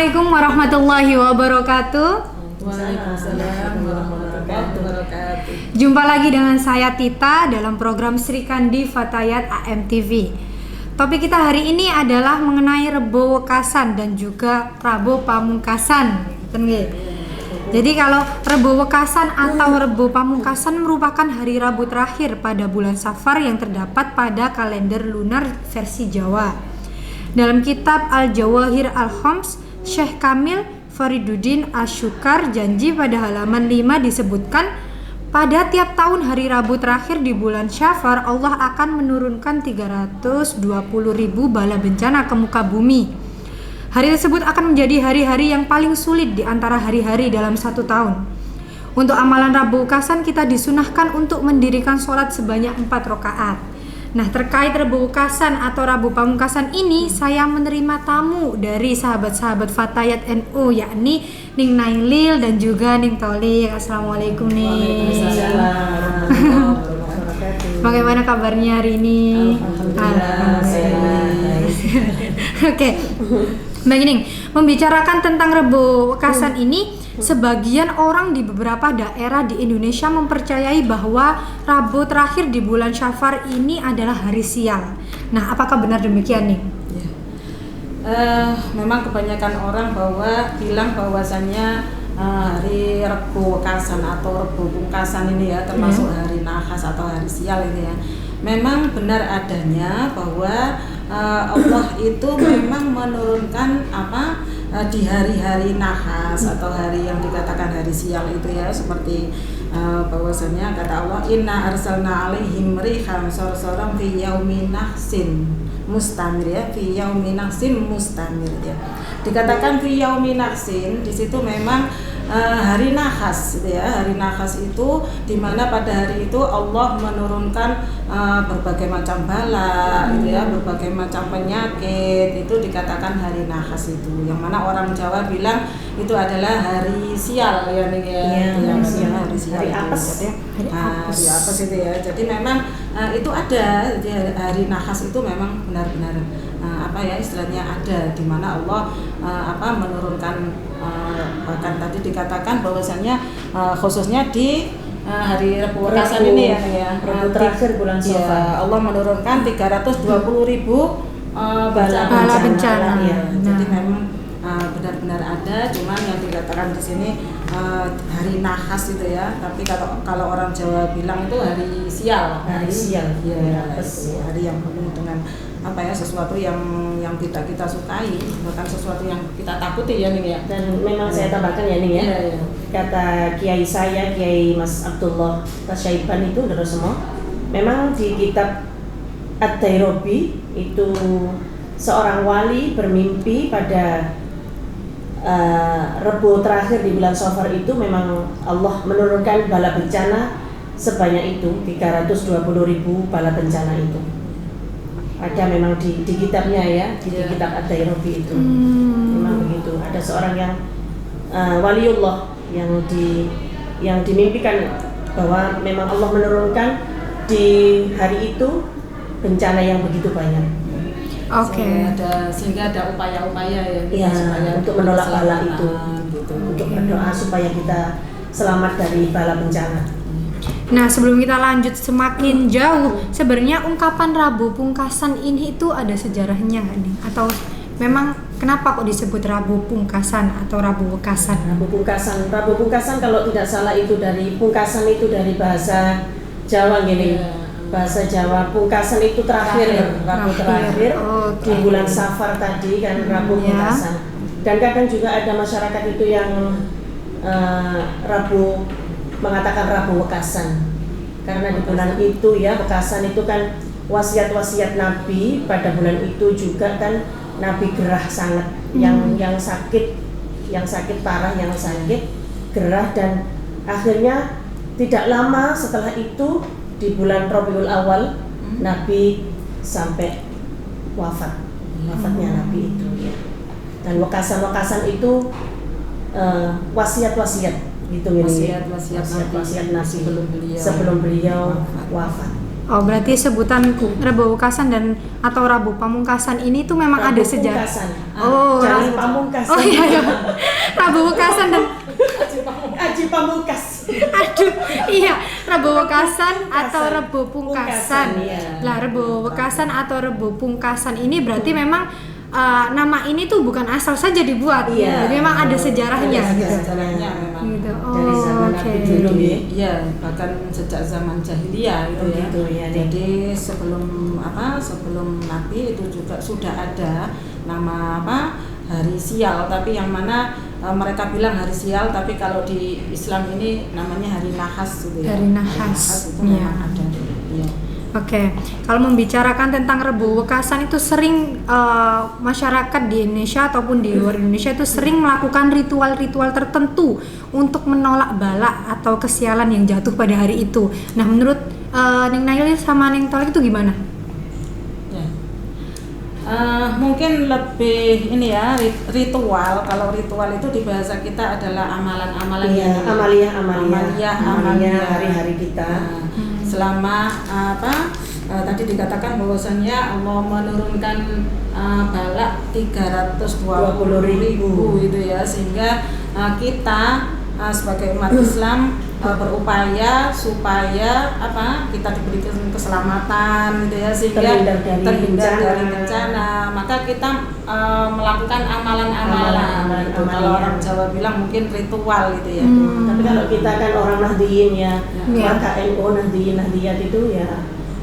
Assalamualaikum warahmatullahi wabarakatuh. Waalaikumsalam warahmatullahi wabarakatuh. Jumpa lagi dengan saya Tita dalam program Sri Kandi Fatayat AMTV. Topik kita hari ini adalah mengenai Rebo Wekasan dan juga Rabo Pamungkasan. Jadi kalau Rebo Wekasan atau Rebo Pamungkasan merupakan hari Rabu terakhir pada bulan Safar yang terdapat pada kalender lunar versi Jawa. Dalam kitab Al-Jawahir Al-Khoms, Syekh Kamil Fariduddin Asyukar Janji pada halaman 5 disebutkan, pada tiap tahun hari Rabu terakhir di bulan Syafar, Allah akan menurunkan 320.000 bala bencana ke muka bumi. Hari tersebut akan menjadi hari-hari yang paling sulit di antara hari-hari dalam satu tahun. Untuk amalan Rabu Wekasan kita disunahkan untuk mendirikan sholat sebanyak 4 rakaat. Nah, terkait Rebo Wekasan atau Rabu Pamungkasan ini, saya menerima tamu dari sahabat-sahabat Fatayat NU, yakni Ning Nailil dan juga Ning Tolik. Assalamualaikum Ning. Bagaimana kabarnya hari ini? Alhamdulillah. Oke. Baik Ning, membicarakan tentang Rebo Wekasan ini, sebagian orang di beberapa daerah di Indonesia mempercayai bahwa Rabu terakhir di bulan Syafar ini adalah hari sial. Nah, apakah benar demikian nih? Ya. Memang kebanyakan orang bilang bahwasannya hari Rebo Wekasan atau Rebo Pungkasan ini ya termasuk hari nahas atau hari sial ini ya. Memang benar adanya bahwa Allah itu memang menurunkan di hari-hari nahas atau hari yang dikatakan hari sial itu ya, seperti bahwasanya kata Allah, inna arsalna alaihim rihan sorsoran fi yaumin nahsin mustamir ya, fi yaumin nahsin mustamir ya. Dikatakan fi yaumin nahsin, di situ memang hari nahas gitu ya. Hari nahas itu di mana pada hari itu Allah menurunkan berbagai macam bala gitu ya, berbagai macam penyakit, itu dikatakan hari nahas itu. Yang mana orang Jawa bilang itu adalah hari sial ya nih ya. Iya, hari sial. Hari apes ya. Hari apes itu ya. Jadi memang itu ada. Jadi hari nahas itu memang benar-benar istilahnya ada, di mana Allah menurunkan, bahkan tadi dikatakan bahwasannya khususnya di hari Rebo Wekasan ini ya, Rabu terakhir bulan Safar, ya, Allah menurunkan 320.000 bala bencana ya. Jadi memang benar-benar ada, cuman yang dikatakan di sini hari nahas itu ya. Tapi kalau orang Jawa bilang itu hari sial. Hari sial ya, hari yang penuh dengan sesuatu yang tidak kita sukai, bahkan sesuatu yang kita takuti ya nih ya. Dan memang saya tambahkan ya nih ya, kata Kiai saya, Kiai Mas Abdullah Tasyaiban itu dari semua, memang di kitab Ad-Dairobi itu seorang wali bermimpi pada Rebo terakhir di bulan Safar itu memang Allah menurunkan bala bencana sebanyak itu, 320.000 bala bencana itu. Ada memang di kitabnya ya, di kitab Ad-Dairobi itu. Memang begitu. Ada seorang yang waliullah yang dimimpikan bahwa memang Allah menurunkan di hari itu bencana yang begitu banyak. Oke. Sehingga ada upaya-upaya ya untuk menolak bala itu, gitu. Untuk berdoa supaya kita selamat dari bala bencana. Nah, sebelum kita lanjut semakin jauh, sebenarnya ungkapan Rabu Pungkasan ini itu ada sejarahnya nggak nih? Atau memang kenapa kok disebut Rabu Pungkasan atau Rabu Wekasan? Rabu Pungkasan kalau tidak salah itu dari pungkasan, itu dari bahasa Jawa gini. Bahasa Jawa, pungkasan itu terakhir. Rabu terakhir di bulan Safar tadi kan, Rabu Pungkasan. Dan kadang juga ada masyarakat itu yang mengatakan Rabu Wekasan, karena di bulan itu ya, Wekasan itu kan wasiat-wasiat Nabi pada bulan itu juga kan, Nabi gerah sangat, yang sakit parah, yang sakit gerah, dan akhirnya tidak lama setelah itu di bulan Rabiul Awal Nabi sampai wafatnya Nabi itu ya. Dan Wekasan itu wasiat-wasiat gitu, wasiat Nabi sebelum beliau wafat. Oh, berarti sebutan Rebo Wekasan dan atau Rabu Pamungkasan ini tuh memang ada sejarah. Oh, Jangan Pamungkas. Oh iya, iya. Rabu Wekasan dan Aji Pamungkas. aduh, iya, Rebo Wekasan atau Rebo Pungkasan. Pungkasan, iya. Lah, Rebo Wekasan atau Rebo Pungkasan ini berarti memang nama ini tuh bukan asal saja dibuat. Iya. Jadi memang ada sejarahnya. Ada gitu. sejarahnya memang. Gitu. Dari zaman oke. Nabi dulu ya. Iya, bahkan sejak zaman jahiliyah itu Oh, ya. gitu ya, Nek. Jadi sebelum Nabi itu juga sudah ada nama hari sial, tapi yang mana mereka bilang hari sial, tapi kalau di Islam ini namanya hari nahas gitu ya. Hari nahas, itu iya. memang ada. Iya. Oke, kalau membicarakan tentang Rebo Wekasan itu sering masyarakat di Indonesia ataupun di luar Indonesia itu sering melakukan ritual-ritual tertentu untuk menolak bala atau kesialan yang jatuh pada hari itu. Nah, menurut Neng Nail sama Neng Tolik itu gimana? Ya. Mungkin lebih ini ya ritual. Kalau ritual itu di bahasa kita adalah amalan-amalan Iya, yang amalia hari-hari kita. Selama tadi dikatakan bahwasannya Allah menurunkan bala 320.000 gitu ya, sehingga kita sebagai umat Islam berupaya supaya kita diberikan keselamatan gitu ya, sehingga terhindar dari bencana. Maka kita melakukan amalan-amalan itu. Kalau orang Jawa bilang mungkin ritual gitu ya. Tapi kalau kita kan orang Nahdiyin ya, Ya. maka NU Nahdiyat itu ya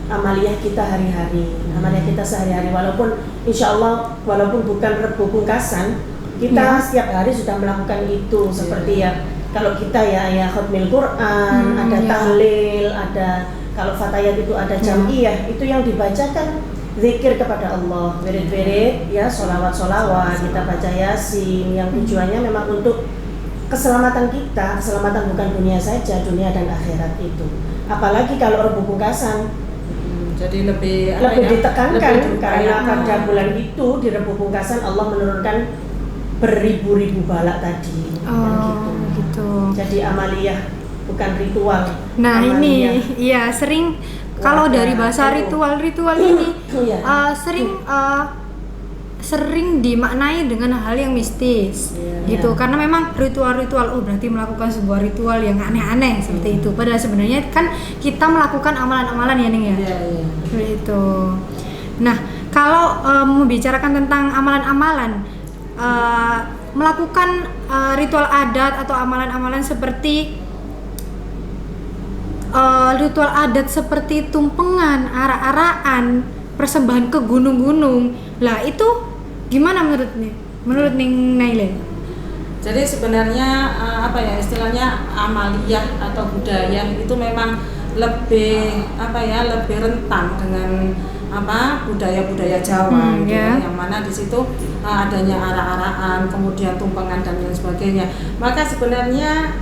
amaliyah kita hari-hari, amaliyah kita sehari-hari. Walaupun insya Allah walaupun bukan Rebo Pungkasan, kita setiap hari sudah melakukan itu. Seperti ya kalau kita ya khatmil Quran, ada tahlil, ada kalau fatayat itu ada jam'iyah, itu yang dibacakan zikir kepada Allah, wirid-wirid ya, sholawat-sholawat, kita baca yasin, yang tujuannya memang untuk keselamatan kita, keselamatan bukan dunia saja, dunia dan akhirat itu. Apalagi kalau Rebo Pungkasan, jadi lebih ditekankan karena pada bulan itu di Rebo Pungkasan Allah menurunkan beribu-ribu balak tadi. Gitu. Jadi amaliyah bukan ritual. Nah, amaliyah. ini iya sering kalau dari bahasa ritual-ritual ini Iya. sering dimaknai dengan hal yang mistis gitu, karena memang ritual-ritual berarti melakukan sebuah ritual yang aneh-aneh seperti itu, padahal sebenarnya kan kita melakukan amalan-amalan ya Ning ya. Iya. Seperti itu. Nah, kalau membicarakan tentang amalan-amalan, melakukan ritual adat atau amalan-amalan seperti ritual adat seperti tumpengan, arak-arakan, persembahan ke gunung-gunung. Lah itu gimana menurut Ning Naile? Jadi sebenarnya istilahnya amaliyah atau budaya itu memang lebih lebih rentan dengan budaya-budaya Jawa gitu, yang mana di situ adanya arak-arakan, kemudian tumpengan dan lain sebagainya. Maka sebenarnya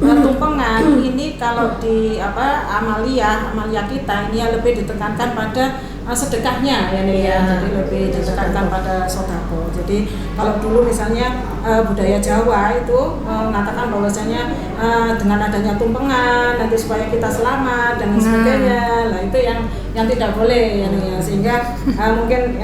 tumpengan ini kalau di amaliyah kita ini lebih ditekankan pada sedekahnya ya nih ya, jadi lebih ditekankan pada sodako. Jadi kalau dulu misalnya budaya Jawa itu mengatakan bahwasanya dengan adanya tumpengan nanti supaya kita selamat dan sebagainya, lah itu yang tidak boleh ya nih ya, sehingga mungkin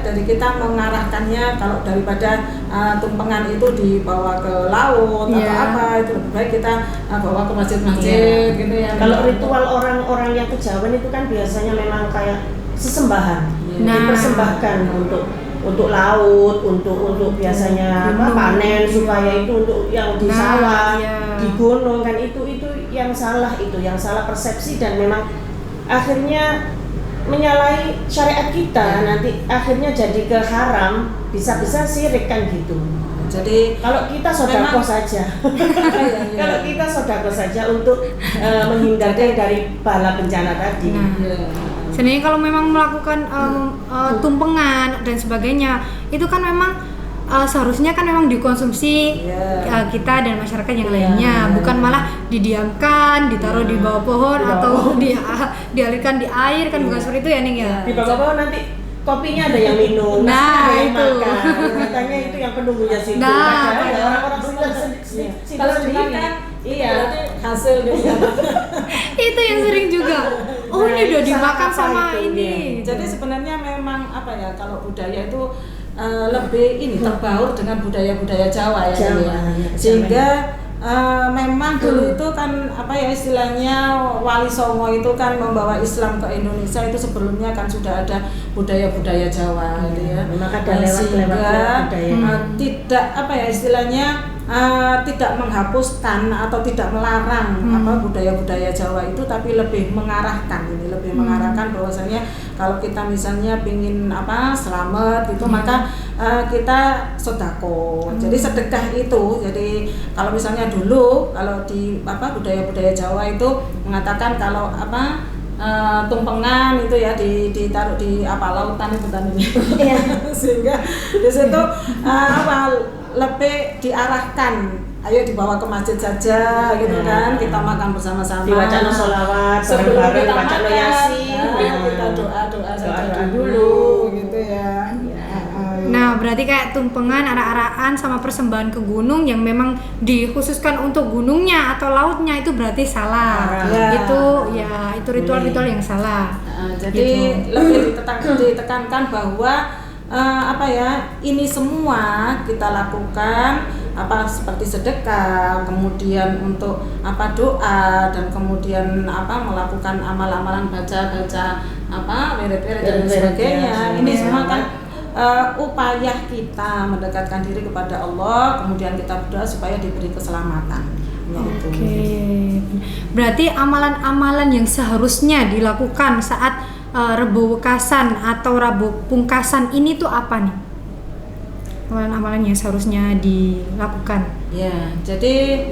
dari kita mengarahkannya kalau daripada tumpengan itu dibawa ke laut atau itu lebih baik kita bawa ke masjid-masjid gitu ya. Kalau ritual orang-orang yang kejawen itu kan biasanya memang kayak sesembahan, dipersembahkan untuk laut, untuk biasanya panen supaya itu untuk yang di sawah, di gunung kan itu yang salah persepsi dan memang akhirnya menyalahi syariat kita, nanti akhirnya jadi ke haram, bisa-bisa syirik kan gitu. Jadi kalau kita sodako saja, kalau kita sodako saja untuk menghindari dari bala bencana tadi. Sebenarnya kalau memang melakukan tumpengan dan sebagainya, itu kan memang seharusnya kan memang dikonsumsi kita dan masyarakat yang lainnya, bukan malah didiamkan, ditaruh di bawah pohon atau dialirkan di air kan, bukan seperti itu ya Ning ya. Di bawah pohon nanti kopinya ada yang minum, ada yang makan, katanya itu yang penunggunya situ. Orang-orang kalau dimakan, berarti hasil gitu. Itu yang sering juga. Oh, Nah, ini udah itu dimakan salah apa sama itu, ini. ya. Jadi sebenarnya memang apa ya, kalau budaya itu lebih ini terbaur dengan budaya-budaya Jawa ya, Jawa, ya. ya, Sehingga memang dulu itu kan apa ya istilahnya Wali Songo itu kan membawa Islam ke Indonesia, itu sebelumnya kan sudah ada budaya-budaya Jawa gitu ya. Memang ada lewat Sehingga budaya. tidak apa ya istilahnya tidak menghapuskan atau tidak melarang apa budaya-budaya Jawa itu, tapi lebih mengarahkan mengarahkan bahwasanya kalau kita misalnya pingin apa selamat itu maka kita sedekah. Jadi sedekah itu, jadi kalau misalnya dulu kalau di apa budaya-budaya Jawa itu mengatakan kalau apa tumpengan itu ya ditaruh di apa lautan itu tadi sehingga di situ apa lebih diarahkan, ayo dibawa ke masjid saja gitu kan, kita makan bersama-sama, Diwacana sholawat sebelum bareng-bareng, kita bacaan makan yasin, kita doa saja Doa dulu gitu ya. Nah, berarti kayak tumpengan, arak-arakan sama persembahan ke gunung yang memang dikhususkan untuk gunungnya atau lautnya itu berarti salah. Ya. Itu ritual-ritual yang salah. Jadi Gitu. lebih ditekankan bahwa apa ya, ini semua kita lakukan apa seperti sedekah, kemudian untuk apa doa, dan kemudian apa melakukan amal-amalan baca apa wirid-wirid dan sebagainya. Ini semua kan upaya kita mendekatkan diri kepada Allah, kemudian kita berdoa supaya diberi keselamatan. Oke. Berarti amalan-amalan yang seharusnya dilakukan saat Rebo Wekasan atau Rabo Pungkasan ini tuh apa nih? Amalan-amalan yang seharusnya dilakukan. Ya, jadi